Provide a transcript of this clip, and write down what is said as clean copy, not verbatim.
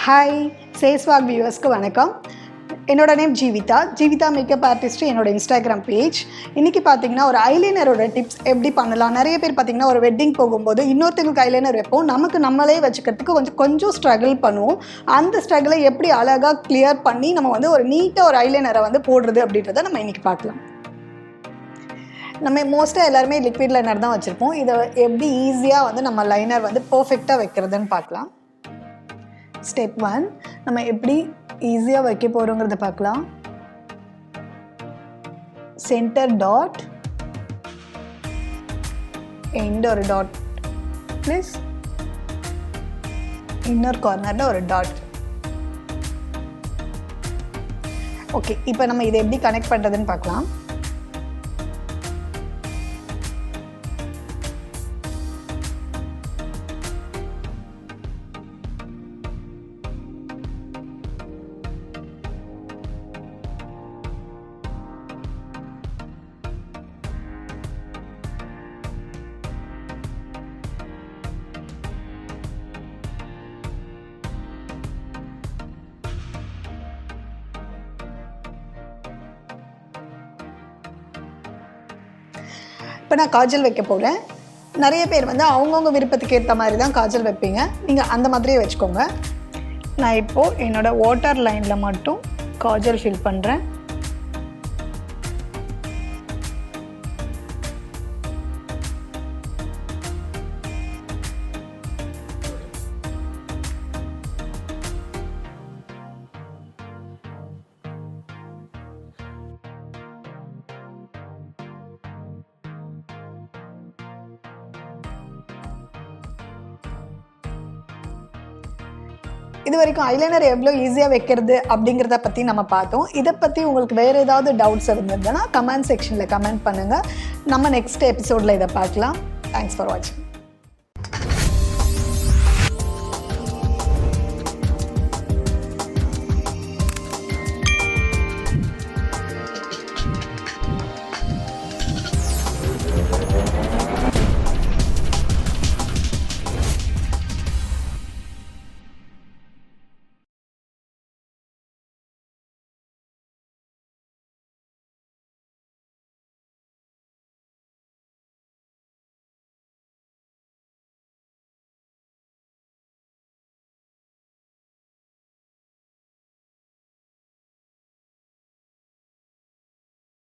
Hi சேஸ்வாக் வியூவர்ஸ்க்கு வணக்கம். என்னோட name Jeevitha makeup artist என்னோட இன்ஸ்டாகிராம் பேஜ். இன்றைக்கி பார்த்தீங்கன்னா ஒரு ஐலைனரோட டிப்ஸ் எப்படி பண்ணலாம். நிறைய பேர் பார்த்தீங்கன்னா ஒரு வெட்டிங் போகும்போது இன்னொருத்தங்களுக்கு ஐலைனர் வைப்போம், நமக்கு நம்மளே வச்சுக்கிறதுக்கு கொஞ்சம் ஸ்ட்ரகிள் பண்ணுவோம். அந்த ஸ்ட்ரகிளை எப்படி அழகாக கிளியர் பண்ணி நம்ம ஒரு நீட்டாக ஒரு ஐலைனரை போடுறது அப்படின்றத நம்ம இன்றைக்கி பார்க்கலாம். நம்ம மோஸ்ட்டாக எல்லாருமே லிக்விட் லைனர் தான் வச்சுருப்போம். இதை எப்படி ஈஸியாக நம்ம லைனர் பர்ஃபெக்டாக வைக்கிறதுன்னு பார்க்கலாம். ஸ்டெப் 1, நம்ம எப்படி ஈஸியாக வைக்க போகிறோங்கிறத பார்க்கலாம். சென்டர் டாட், எண்ட் ஒரு டாட் ப்ளஸ் இன்னொரு கார்னரில் ஒரு டாட். ஓகே, இப்போ நம்ம இதை எப்படி கனெக்ட் பண்ணுறதுன்னு பார்க்கலாம். இப்போ நான் காஜல் வைக்க போகிறேன். நிறைய பேர் அவங்கவுங்க விருப்பத்துக்கு ஏற்ற மாதிரி தான் காஜல் வைப்பீங்க. நீங்கள் அந்த மாதிரியே வச்சுக்கோங்க. நான் இப்போது என்னோடய வாட்டர் லைனில் மட்டும் காஜல் ஃபில் பண்ணுறேன். இது வரைக்கும் ஐலைனர் எவ்வளோ ஈஸியாக வைக்கிறது அப்படிங்கிறத பற்றி நம்ம பார்த்தோம். இதை பற்றி உங்களுக்கு வேறு ஏதாவது டவுட்ஸ் இருந்ததுன்னா கமெண்ட் செக்ஷனில் கமெண்ட் பண்ணுங்கள். நம்ம நெக்ஸ்ட் எபிசோடில் இதை பார்க்கலாம். தேங்க்ஸ் ஃபார் வாட்சிங்.